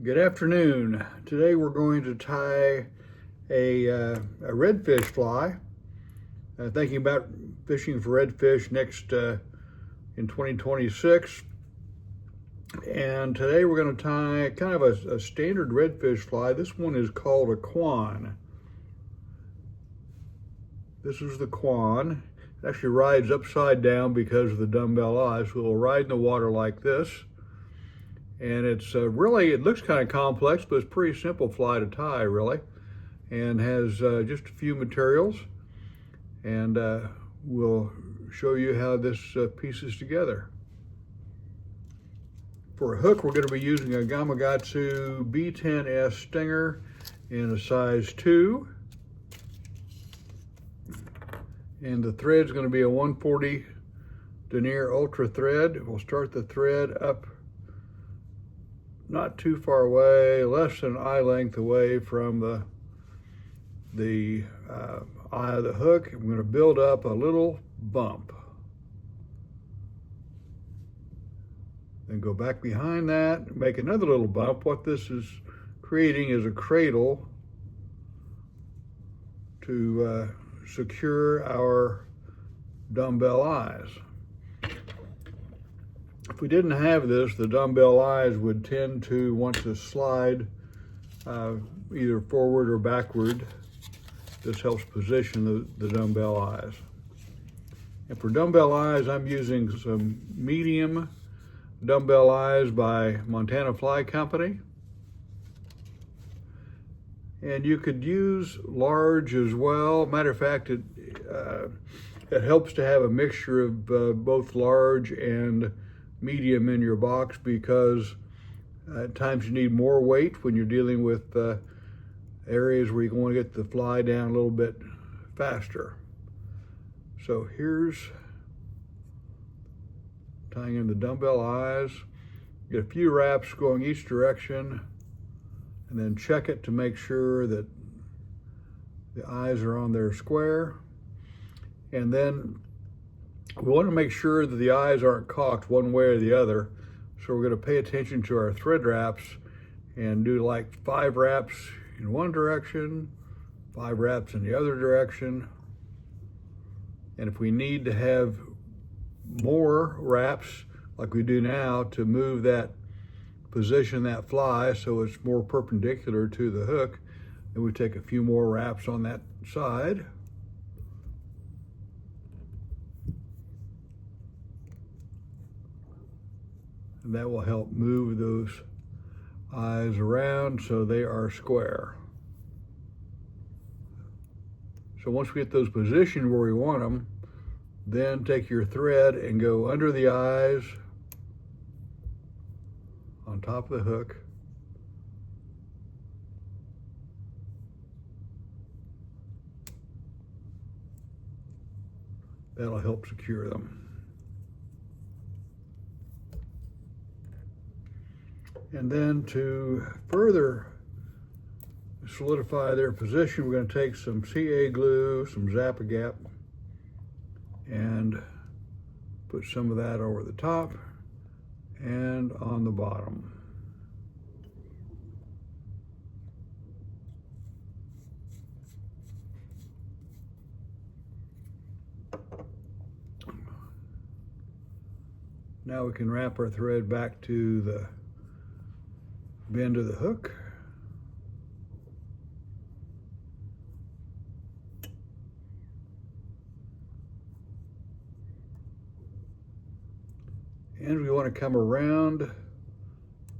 Good afternoon. Today we're going to tie a redfish fly. Thinking about fishing for redfish next in 2026. And today we're going to tie kind of a standard redfish fly. This one is called a Kwan. This is the Kwan. It actually rides upside down because of the dumbbell eyes. So it'll ride in the water like this. And it's really, it looks kind of complex, but it's a pretty simple fly to tie, really. And has just a few materials. And we'll show you how this pieces together. For a hook, we're going to be using a Gamakatsu B10S Stinger in a size 2. And the thread's going to be a 140 denier ultra thread. We'll start the thread up not too far away, less than eye length away from the eye of the hook. I'm going to build up a little bump. Then go back behind that, make another little bump. What this is creating is a cradle to secure our dumbbell eyes. If we didn't have this, the dumbbell eyes would tend to want to slide either forward or backward. This helps position the dumbbell eyes. And for dumbbell eyes, I'm using some medium dumbbell eyes by Montana Fly Company. And you could use large as well. Matter of fact, it helps to have a mixture of both large and medium in your box, because at times you need more weight when you're dealing with areas where you want to get the fly down a little bit faster. So here's tying in the dumbbell eyes. Get a few wraps going each direction, and then check it to make sure that the eyes are on there square. And then we want to make sure that the eyes aren't cocked one way or the other. So we're going to pay attention to our thread wraps and do like 5 wraps in one direction, 5 wraps in the other direction. And if we need to have more wraps like we do now to move that, position that fly so it's more perpendicular to the hook, then we take a few more wraps on that side. And that will help move those eyes around so they are square. So once we get those positioned where we want them, then take your thread and go under the eyes on top of the hook. That'll help secure them. And then to further solidify their position, we're going to take some CA glue, some Zap-A-Gap, and put some of that over the top and on the bottom. Now we can wrap our thread back to the bend of the hook. And we want to come around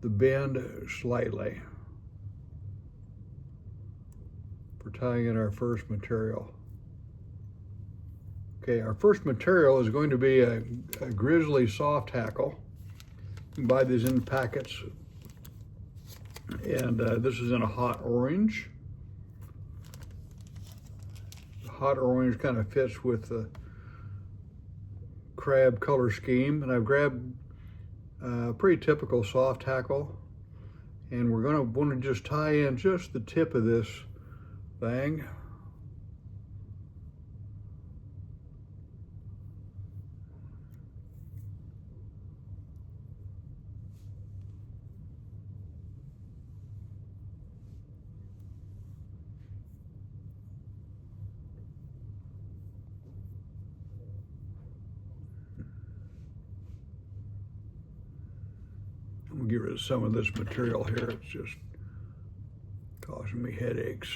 the bend slightly for tying in our first material. Okay, our first material is going to be a grizzly soft hackle. You can buy these in packets. And this is in a hot orange. The hot orange kind of fits with the crab color scheme. And I've grabbed a pretty typical soft hackle. And we're going to want to just tie in just the tip of this thing. rid of some of this material here. It's just causing me headaches.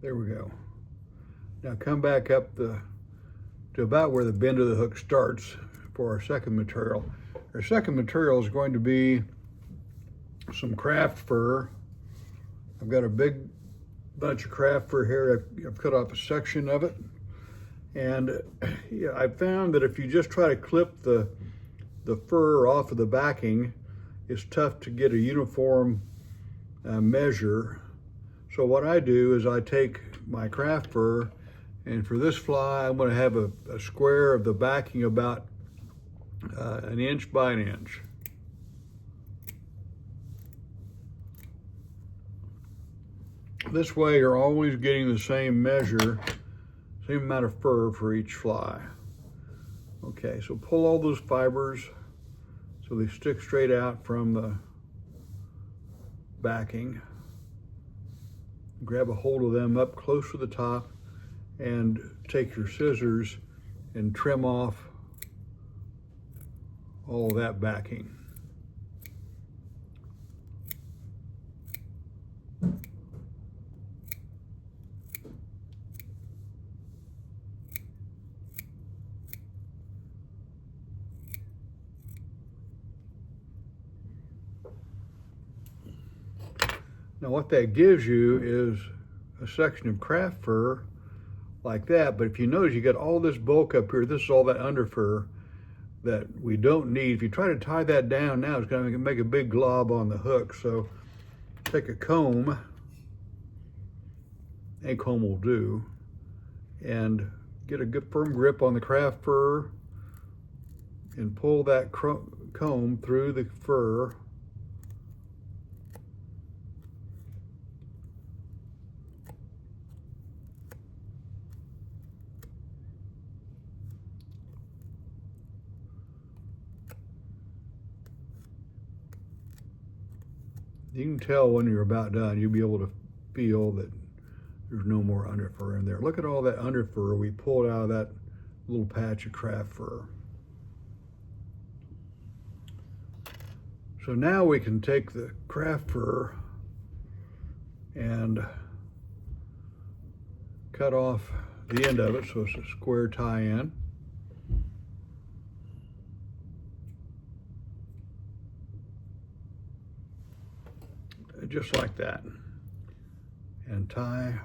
There we go. Now come back up to about where the bend of the hook starts for our second material. Our second material is going to be some craft fur. I've got a big bunch of craft fur here. I've cut off a section of it. And yeah, I found that if you just try to clip the fur off of the backing, it's tough to get a uniform measure. So what I do is I take my craft fur, and for this fly, I'm going to have a square of the backing about 1 inch by 1 inch. This way you're always getting the same measure, same amount of fur for each fly. Okay, so pull all those fibers so they stick straight out from the backing. Grab a hold of them up close to the top and take your scissors and trim off all of that backing. Now what that gives you is a section of craft fur like that, but if you notice you got all this bulk up here, this is all that under fur that we don't need. If you try to tie that down now, it's going to make a big glob on the hook. So take a comb, a comb will do, and get a good firm grip on the craft fur and pull that comb through the fur. You can tell when you're about done, you'll be able to feel that there's no more underfur in there. Look at all that underfur we pulled out of that little patch of craft fur. So now we can take the craft fur and cut off the end of it so it's a square tie-in. Just like that, and tie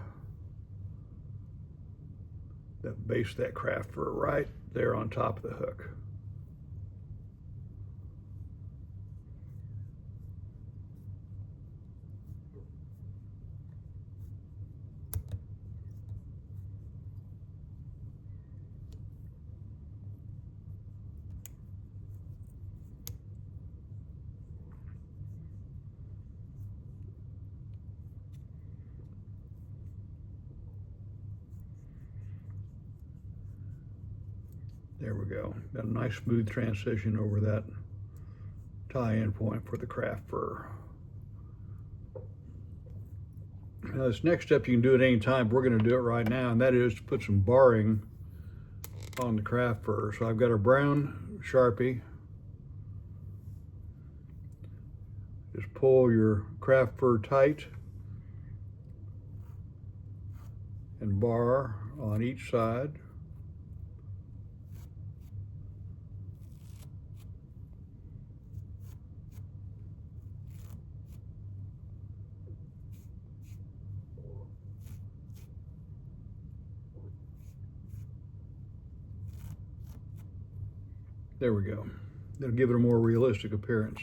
that base of that craft fur right there on top of the hook. There we go. Got a nice smooth transition over that tie-in point for the craft fur. Now this next step you can do at any time, but we're going to do it right now, and that is to put some barring on the craft fur. So I've got a brown Sharpie. Just pull your craft fur tight and bar on each side. There we go. That'll give it a more realistic appearance.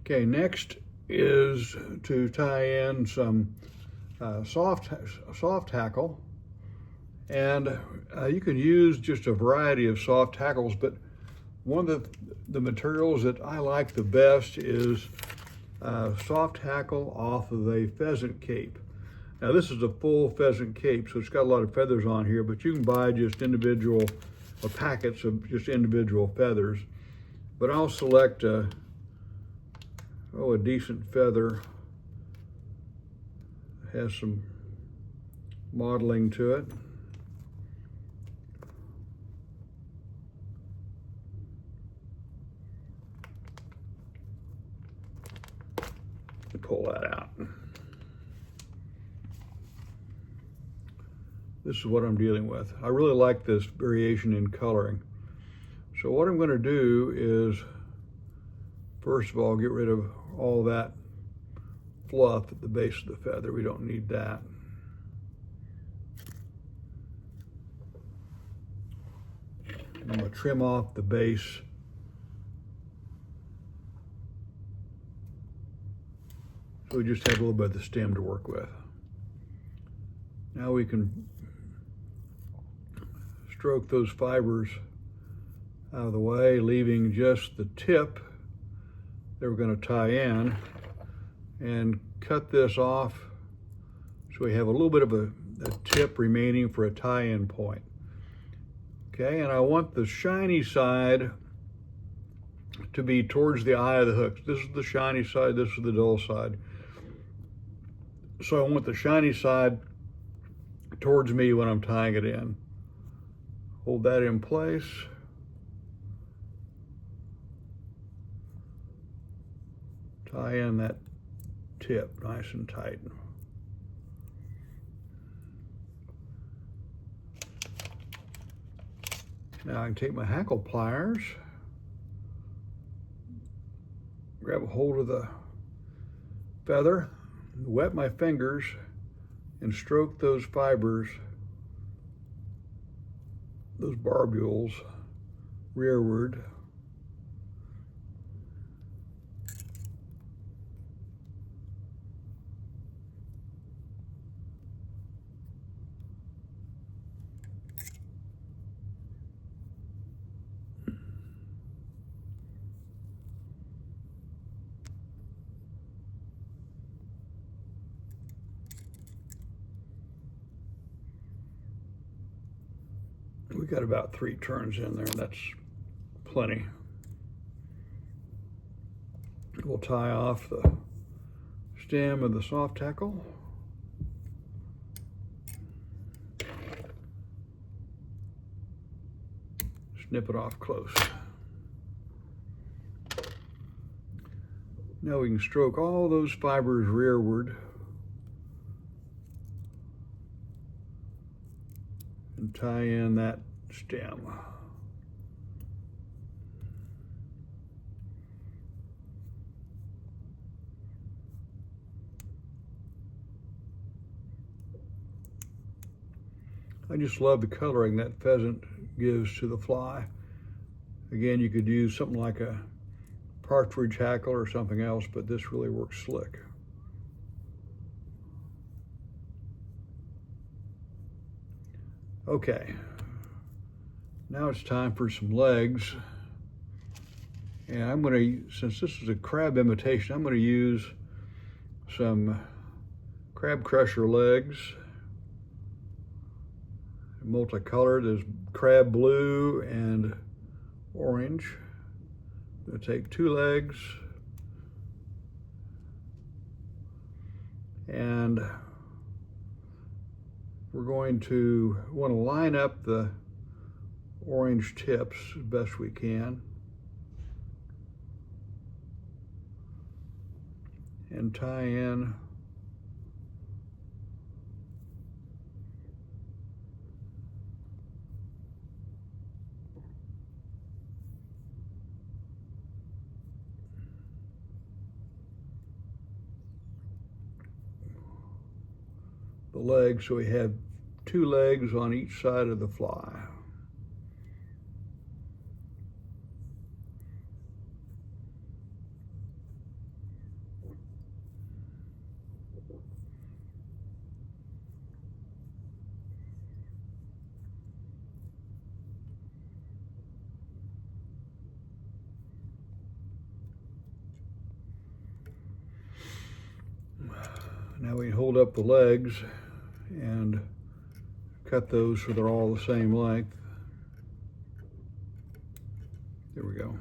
Okay, next is to tie in some soft hackle, And you can use just a variety of soft tackles, but one of the materials that I like the best is soft tackle off of a pheasant cape. Now this is a full pheasant cape, so it's got a lot of feathers on here, but you can buy just individual packets of just individual feathers. But I'll select a decent feather. It has some modeling to it. Pull that out. This is what I'm dealing with. I really like this variation in coloring. So what I'm going to do is, first of all, get rid of all that fluff at the base of the feather. We don't need that. I'm going to trim off the base. So we just have a little bit of the stem to work with. Now we can stroke those fibers out of the way, leaving just the tip that we're going to tie in, and cut this off so we have a little bit of a tip remaining for a tie-in point. Okay, and I want the shiny side to be towards the eye of the hook. This is the shiny side, this is the dull side. So I want the shiny side towards me when I'm tying it in. Hold that in place. Tie in that tip nice and tight. Now I can take my hackle pliers, grab a hold of the feather, wet my fingers, and stroke those fibers, those barbules, rearward. We got about 3 turns in there, and that's plenty. We'll tie off the stem of the soft tackle. Snip it off close. Now we can stroke all those fibers rearward and tie in that stem. I just love the coloring that pheasant gives to the fly. Again, you could use something like a partridge hackle or something else, but this really works slick. Okay, now it's time for some legs. And I'm going to, since this is a crab imitation, I'm going to use some crab crusher legs, multicolored. There's crab blue and orange. I'm going to take 2 legs and we're going to want to line up the orange tips as best we can and tie in the legs, so we have 2 legs on each side of the fly. Now we hold up the legs and cut those so they're all the same length. There we go.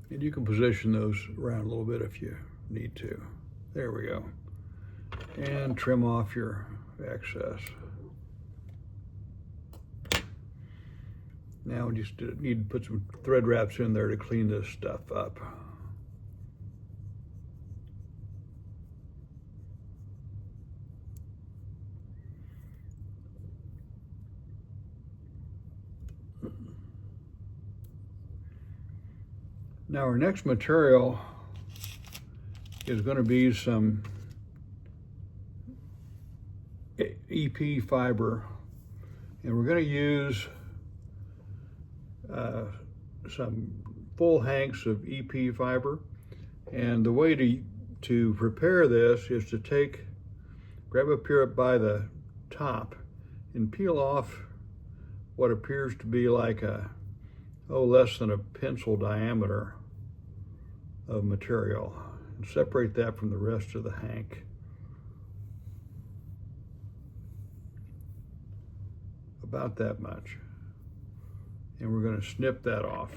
And you can position those around a little bit if you need to. There we go. And trim off your excess. Now we just need to put some thread wraps in there to clean this stuff up. Now our next material is going to be some EP fiber, and we're going to use some full hanks of EP fiber. And the way to prepare this is to grab up here by the top and peel off what appears to be like less than a pencil diameter of material, and separate that from the rest of the hank. About that much. And we're going to snip that off.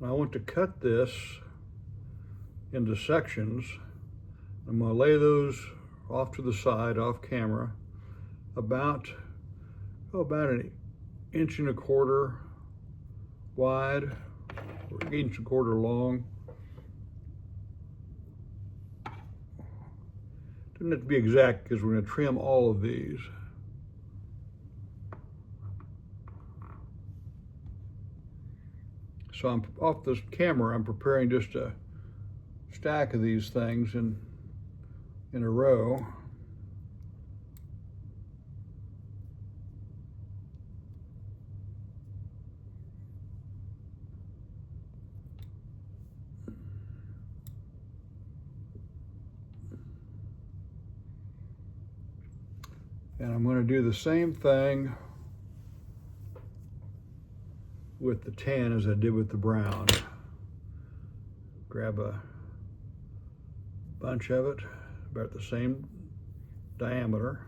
Now I want to cut this into sections. I'm going to lay those off to the side, off camera, about an 1.25 inches wide, or 1.25 inches long. Doesn't have to be exact because we're going to trim all of these. So I'm off this camera, I'm preparing just a stack of these things in a row. And I'm going to do the same thing with the tan as I did with the brown. Grab a bunch of it, about the same diameter.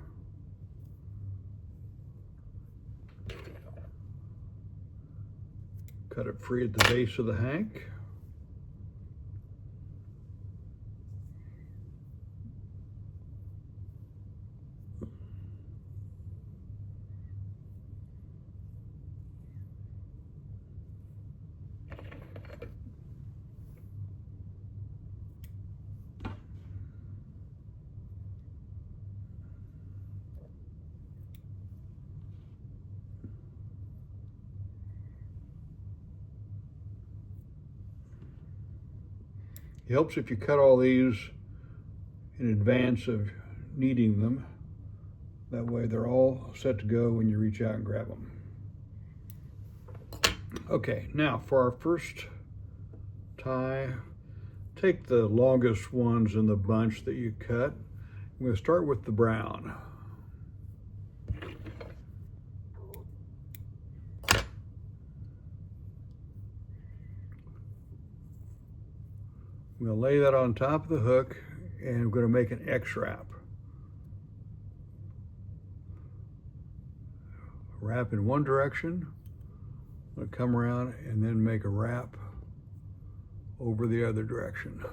Cut it free at the base of the hank. It helps if you cut all these in advance of needing them. That way they're all set to go when you reach out and grab them. Okay, now for our first tie, take the longest ones in the bunch that you cut. I'm going to start with the brown. I'm going to lay that on top of the hook, and I'm going to make an X-wrap. Wrap in one direction, I'm going to come around and then make a wrap over the other direction.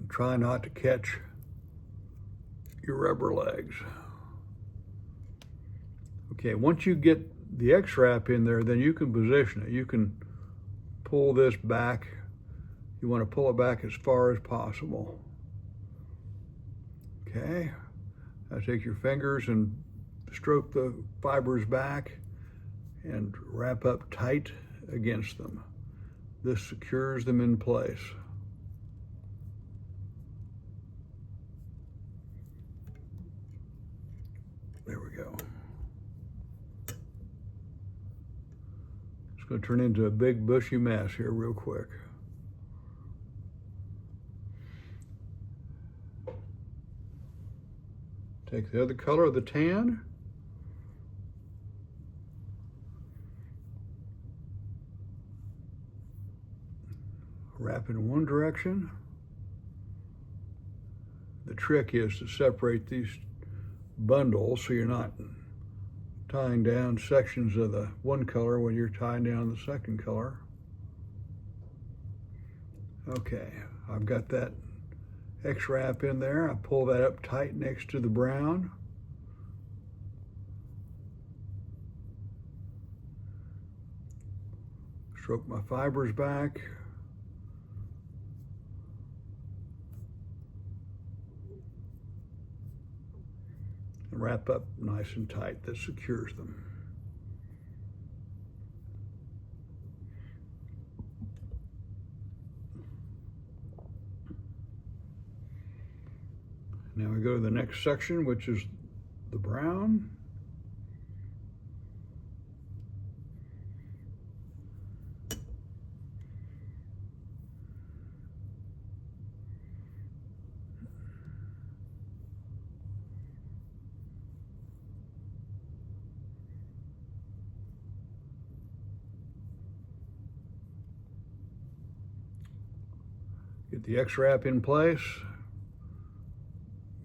Try not to catch your rubber legs. Okay, once you get the X-wrap in there, then you can position it. You can pull this back. You want to pull it back as far as possible. Okay, now take your fingers and stroke the fibers back and wrap up tight against them. This secures them in place. There we go. It's going to turn into a big bushy mess here real quick. Take the other color of the tan. wrap in one direction. The trick is to separate these bundles so you're not tying down sections of the one color when you're tying down the second color. Okay, I've got that X-wrap in there. I pull that up tight next to the brown. Stroke my fibers back. And wrap up nice and tight. That secures them. Now we go to the next section, which is the brown. Get the X-wrap in place.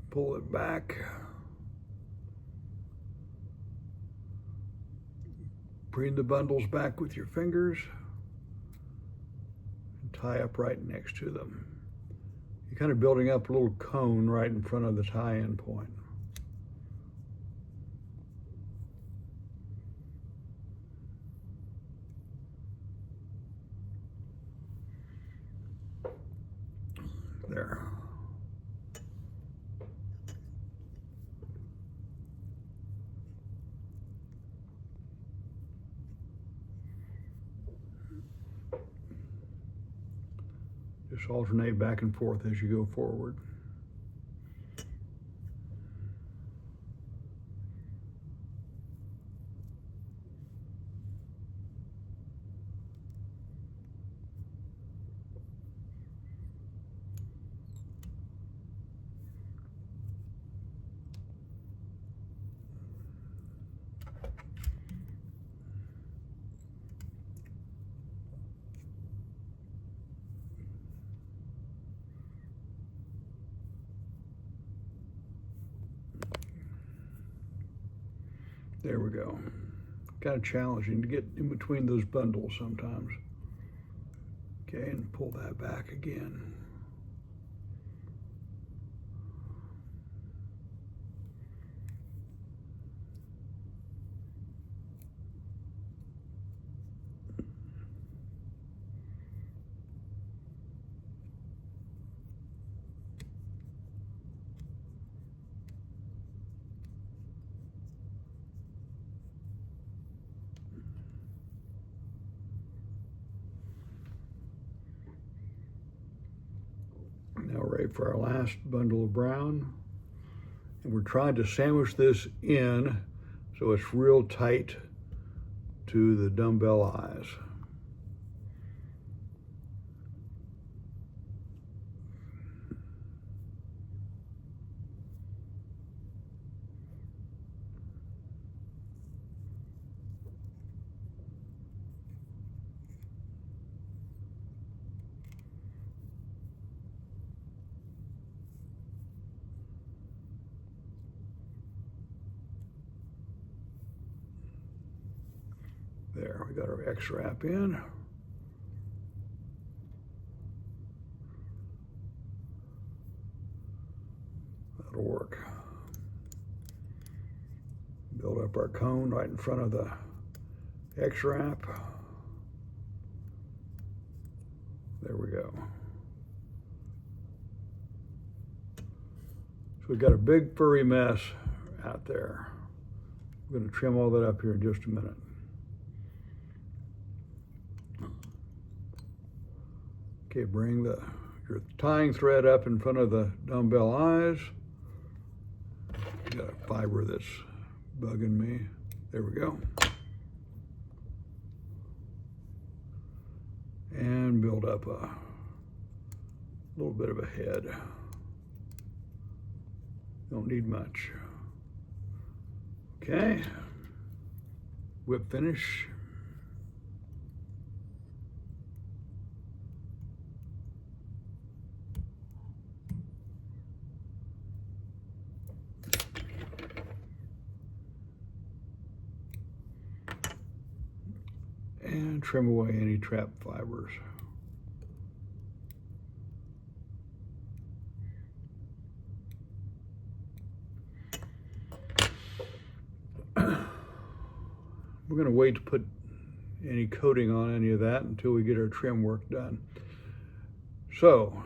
Pull it back. Bring the bundles back with your fingers and tie up right next to them. You're kind of building up a little cone right in front of the tie-in point. There. Just alternate back and forth as you go forward. There we go. Kind of challenging to get in between those bundles sometimes. Okay, and pull that back again. Now we're ready for our last bundle of brown. And we're trying to sandwich this in so it's real tight to the dumbbell eyes. There, we got our X-wrap in. That'll work. Build up our cone right in front of the X-wrap. There we go. So we've got a big furry mess out there. We're going to trim all that up here in just a minute. Okay, bring your tying thread up in front of the dumbbell eyes. Got a fiber that's bugging me. There we go. And build up a little bit of a head. Don't need much. Okay, whip finish. trim away any trap fibers. We're going to wait to put any coating on any of that until we get our trim work done. So,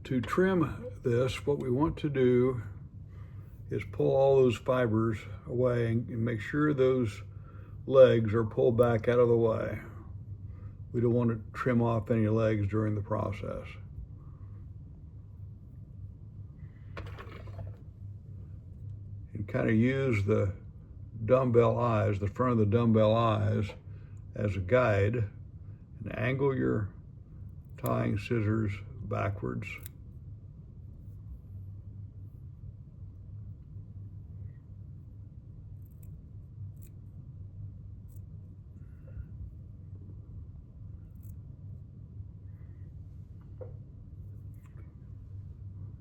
to trim this, what we want to do is pull all those fibers away and make sure those legs are pulled back out of the way. We don't want to trim off any legs during the process. And kind of use the dumbbell eyes, the front of the dumbbell eyes, as a guide, and angle your tying scissors backwards.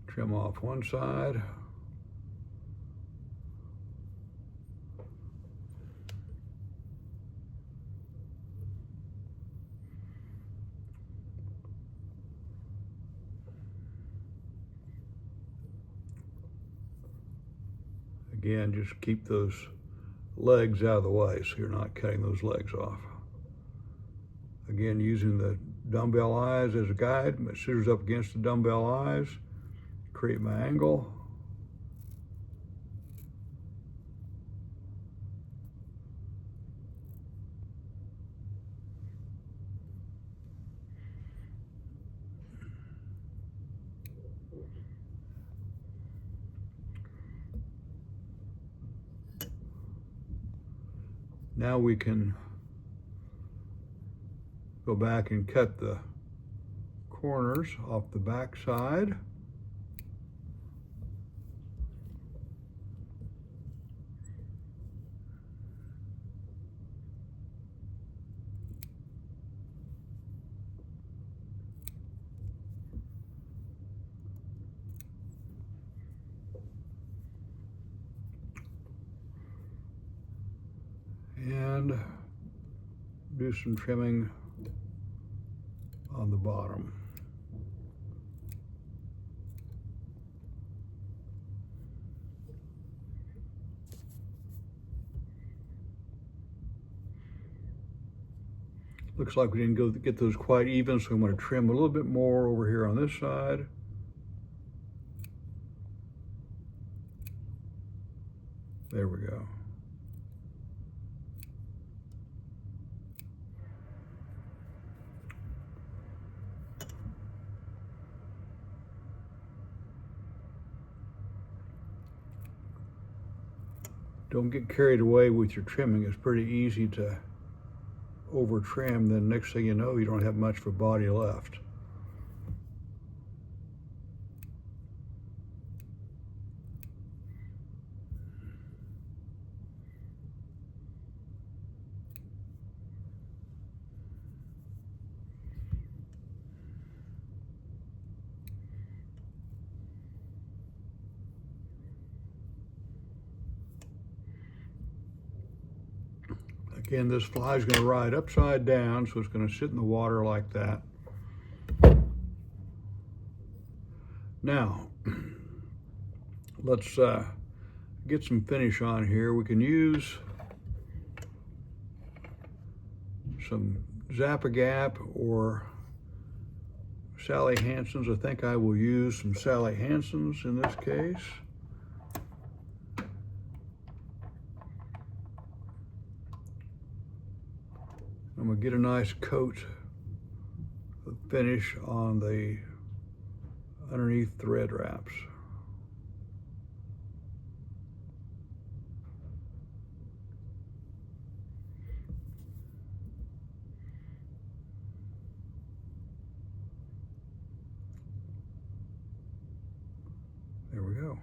Trim off one side. Again, just keep those legs out of the way so you're not cutting those legs off. Again, using the dumbbell eyes as a guide, my scissors up against the dumbbell eyes, create my angle. Now we can go back and cut the corners off the back side. And do some trimming on the bottom. Looks like we didn't get those quite even, so I'm going to trim a little bit more over here on this side. There we go. Don't get carried away with your trimming. It's pretty easy to over trim, then next thing you know, you don't have much of a body left. Again, this fly is going to ride upside down, so it's going to sit in the water like that. Now, let's get some finish on here. We can use some Zap-A-Gap or Sally Hansen's. I think I will use some Sally Hansen's in this case. I'm going to get a nice coat of finish on the underneath thread wraps. There we go.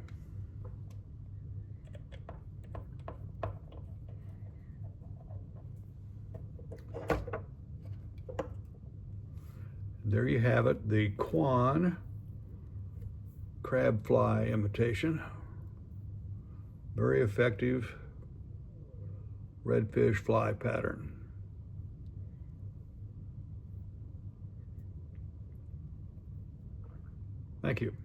There you have it, the Kwan crab fly imitation. Very effective, redfish fly pattern. Thank you.